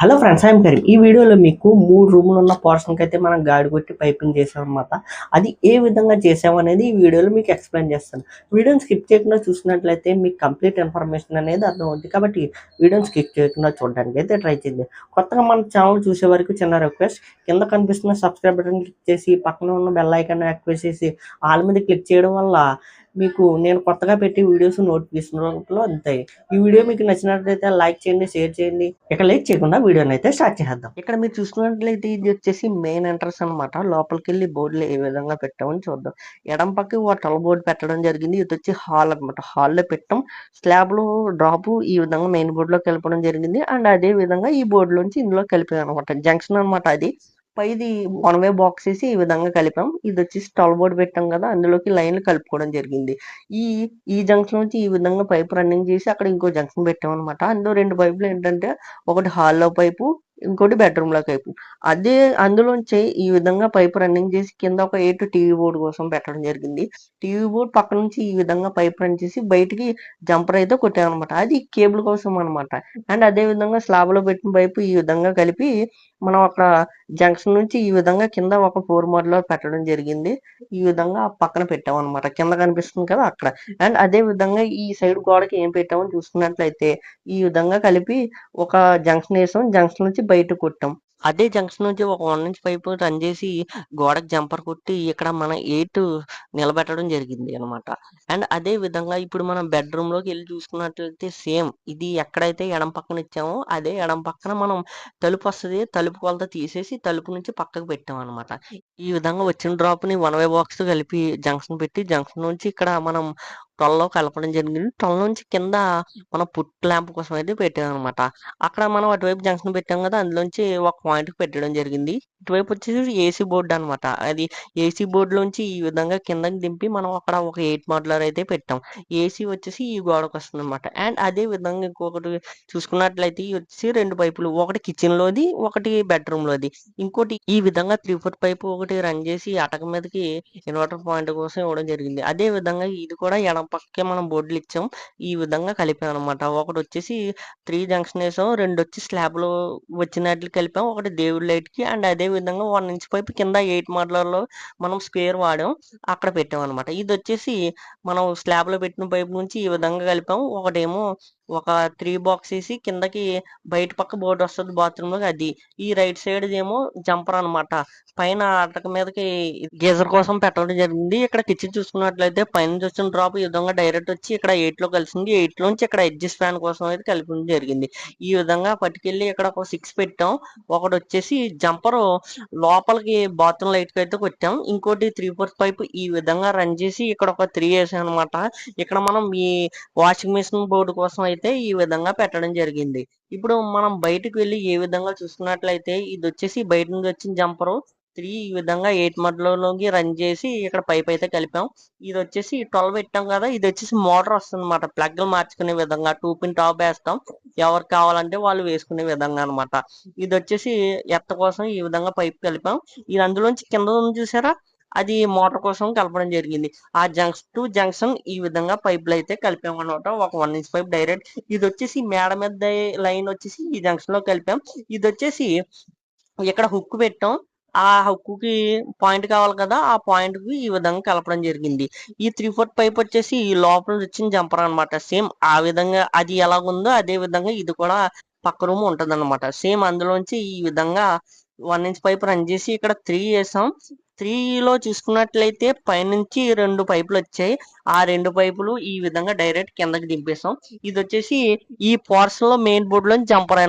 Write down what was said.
Hello friends, I'm Karim. ఈ వీడియోలో మీకు 3 రూములు ఉన్న పోర్షన్కి అయితే మనం గాడి కొట్టి పైపింగ్ చేసామన్నమాట. అది ఏ విధంగా చేసామనేది ఈ వీడియోలో మీకు ఎక్స్ప్లెయిన్ చేస్తాను. వీడియోని స్కిప్ చేయకుండా చూసినట్లయితే మీకు కంప్లీట్ ఇన్ఫర్మేషన్ అనేది అర్థమవుతుంది. కాబట్టి వీడియోని స్కిప్ చేయకుండా చూడడానికి అయితే ట్రై చేయండి. కొత్తగా మన ఛానల్ చూసే వరకు చిన్న రిక్వెస్ట్, కింద కనిపిస్తున్న సబ్స్క్రైబ్ బటన్ క్లిక్ చేసి పక్కన ఉన్న బెల్ ఐకాన్ యాక్టివేట్ చేసి ఆల్ మీద క్లిక్ చేయడం వల్ల మీకు నేను కొత్తగా పెట్టి వీడియోస్ నోటిఫికేషన్ రూపంలో అందుతాయి. ఈ వీడియో మీకు నచ్చినట్లయితే లైక్ చేయండి, షేర్ చేయండి. ఇక లేట్ చేయకుండా వీడియోని అయితే స్టార్ట్ చేద్దాం. ఇక్కడ మీరు చూసుకున్నట్లయితే ఇది వచ్చేసి మెయిన్ ఎంట్రన్స్ అనమాట. లోపలికి వెళ్ళి బోర్డులు ఏ విధంగా పెట్టామని చూద్దాం. ఎడం పక్క ఒక టల్ బోర్డు పెట్టడం జరిగింది. ఇది వచ్చి హాల్ అనమాట. హాల్లో పెట్టాం. స్లాబ్ లో డ్రాప్ ఈ విధంగా మెయిన్ బోర్డు లో కలపడం జరిగింది. అండ్ అదే విధంగా ఈ బోర్డు లోంచి ఇందులో కలిపాం అనమాట. జంక్షన్ అనమాట అది. పైది వన్ వే బాక్స్ వేసి ఈ విధంగా కలిపాం. ఇది వచ్చేసి టల్ బోర్డు పెట్టాం కదా, అందులోకి లైన్లు కలుపుకోవడం జరిగింది. ఈ ఈ జంక్షన్ నుంచి ఈ విధంగా పైప్ రన్నింగ్ చేసి అక్కడ ఇంకో జంక్షన్ పెట్టాం అనమాట. అందులో 2 పైపులు ఏంటంటే ఒకటి హాల్లో పైపు, ఇంకోటి బెడ్రూమ్ లో పైపు. అదే అందులోంచి ఈ విధంగా పైప్ రన్నింగ్ చేసి కింద ఒక 8 టీవీ బోర్డు కోసం పెట్టడం జరిగింది. టీవీ బోర్డు పక్క నుంచి ఈ విధంగా పైప్ రన్ చేసి బయటికి జంపర్ అయితే కొట్టాం అనమాట. అది కేబుల్ కోసం అనమాట. అండ్ అదే విధంగా స్లాబ్ లో పెట్టిన పైపు ఈ విధంగా కలిపి మనం అక్కడ జంక్షన్ నుంచి ఈ విధంగా కింద ఒక 4 మోడ్లో పెట్టడం జరిగింది. ఈ విధంగా పక్కన పెట్టాం అనమాట. కింద కనిపిస్తుంది కదా అక్కడ. అండ్ అదే విధంగా ఈ సైడ్ గోడకి ఏం పెట్టామని చూసుకున్నట్లయితే ఈ విధంగా కలిపి ఒక జంక్షన్ వేసాం. జంక్షన్ నుంచి బయటకు కొట్టాం. అదే జంక్షన్ నుంచి ఒక 1 ఇంచ్ పైపు రన్ చేసి గోడకి జంపర్ కొట్టి ఇక్కడ మన 8 నిలబెట్టడం జరిగింది అనమాట. అండ్ అదే విధంగా ఇప్పుడు మనం బెడ్రూమ్ లోకి వెళ్ళి చూసుకున్నట్లయితే సేమ్ ఇది ఎక్కడైతే ఎడం పక్కన ఇచ్చామో అదే ఎడం పక్కన మనం తలుపు వస్తది. తలుపు కొలత తీసేసి తలుపు నుంచి పక్కకు పెట్టాం అనమాట. ఈ విధంగా వచ్చిన డ్రాప్ ని వన్ వే బాక్స్ కలిపి జంక్షన్ పెట్టి జంక్షన్ నుంచి ఇక్కడ మనం 12లో కలపడం జరిగింది. 12 నుంచి కింద మనం పుట్ ల్యాంప్ కోసం అయితే పెట్టామనమాట. అక్కడ మనం అటువైపు జంక్షన్ పెట్టాం కదా, అందులోంచి ఒక పాయింట్ పెట్టడం జరిగింది. ఇటువైపు వచ్చేసి ఏసీ బోర్డు అనమాట. అది ఏసీ బోర్డులోంచి ఈ విధంగా కిందకి దింపి మనం అక్కడ ఒక 8 మోడ్లర్ అయితే పెట్టాం. ఏసీ వచ్చేసి ఈ గోడకు వస్తుంది అనమాట. అండ్ అదే విధంగా ఇంకొకటి చూసుకున్నట్లయితే ఇవి వచ్చేసి 2 పైపులు, ఒకటి కిచెన్ లోది, ఒకటి బెడ్రూమ్ లోది. ఇంకోటి ఈ విధంగా 3/4 పైపు ఒకటి రన్ చేసి అటక మీదకి ఇన్వర్టర్ పాయింట్ కోసం ఇవ్వడం జరిగింది. అదే విధంగా ఇది కూడా ఎడం పక్కకే మనం బోర్డులు ఇచ్చాం. ఈ విధంగా కలిపాం అనమాట. ఒకటి వచ్చేసి 3 జంక్షన్ వేసాం, 2 వచ్చి స్లాబ్ లో వచ్చినట్లు కలిపాం, ఒకటి దేవుడి లైట్ కి. అండ్ అదే విధంగా 1 ఇంచ్ పైపు కింద 8 మోడ్లలో మనం స్క్వేర్ వాడాం, అక్కడ పెట్టాం అనమాట. ఇది వచ్చేసి మనం స్లాబ్ లో పెట్టిన పైపు నుంచి ఈ విధంగా కలిపాం. ఒకటేమో ఒక 3 బాక్స్ వేసి కిందకి బయట పక్క బోర్డు వస్తుంది బాత్రూమ్ లో, అది. ఈ రైట్ సైడ్ ఏమో జంపర్ అనమాట. పైన అటక మీదకి గీజర్ కోసం పెట్టడం జరిగింది. ఇక్కడ కిచెన్ చూసుకున్నట్లయితే పైనుంచి వచ్చిన డ్రాప్ ఈ విధంగా డైరెక్ట్ వచ్చి ఇక్కడ 8 లో కలిసింది. 8 లోంచి ఇక్కడ ఎడ్జస్ట్ ఫ్యాన్ కోసం అయితే కలిపడం జరిగింది. ఈ విధంగా పట్టుకెళ్ళి ఇక్కడ ఒక 6 పెట్టాం. ఒకటి వచ్చేసి జంపర్ లోపలికి బాత్రూమ్ లైట్ కి అయితే కొట్టాం. ఇంకోటి 3/4 పైపు ఈ విధంగా రన్ చేసి ఇక్కడ ఒక 3 వేసాం అనమాట. ఇక్కడ మనం ఈ వాషింగ్ మిషన్ బోర్డు కోసం అయితే ఈ విధంగా పెట్టడం జరిగింది. ఇప్పుడు మనం బయటకు వెళ్ళి ఏ విధంగా చూసుకున్నట్లయితే ఇది వచ్చేసి బయట నుంచి వచ్చిన జంపరు 3 ఈ విధంగా 8 మధ్యలోకి రన్ చేసి ఇక్కడ పైప్ అయితే కలిపాం. ఇది వచ్చేసి 12 పెట్టాం కదా, ఇది వచ్చేసి మోటార్ వస్తుంది అనమాట. ప్లగ్ మార్చుకునే విధంగా 2 పిన్ టాప్ వేస్తాం. ఎవరికి కావాలంటే వాళ్ళు వేసుకునే విధంగా అనమాట. ఇది వచ్చేసి ఎత్త కోసం ఈ విధంగా పైప్ కలిపాం. ఇది అందులోంచి కింద ఉంది చూసారా, అది మోటార్ కోసం కలపడం జరిగింది. ఆ జంక్షన్ టు జంక్షన్ ఈ విధంగా పైపులు అయితే కలిపాం అనమాట. ఒక 1 ఇంచ్ పైప్ డైరెక్ట్. ఇది వచ్చేసి మేడ మీద లైన్ వచ్చేసి ఈ జంక్షన్ లో కలిపాం. ఇది వచ్చేసి ఇక్కడ హుక్ పెట్టాం. ఆ హుక్ కి పాయింట్ కావాలి కదా, ఆ పాయింట్ కి ఈ విధంగా కలపడం జరిగింది. ఈ 3/4 పైప్ వచ్చేసి ఈ లోపల వచ్చిన జంపర్ అనమాట. సేమ్ ఆ విధంగా అది ఎలాగుందో అదే విధంగా ఇది కూడా పక్క రూమ్ ఉంటది అనమాట. సేమ్ అందులోంచి ఈ విధంగా 1 ఇంచ్ పైప్ రన్ చేసి ఇక్కడ 3 వేసాం. 3లో చూసుకున్నట్లయితే పైనుంచి 2 పైపులు వచ్చాయి. ఆ 2 పైపులు ఈ విధంగా డైరెక్ట్ కిందకి దింపేసాం. ఇది వచ్చేసి ఈ పోర్షన్ లో మెయిన్ బోర్డు లో జంపర్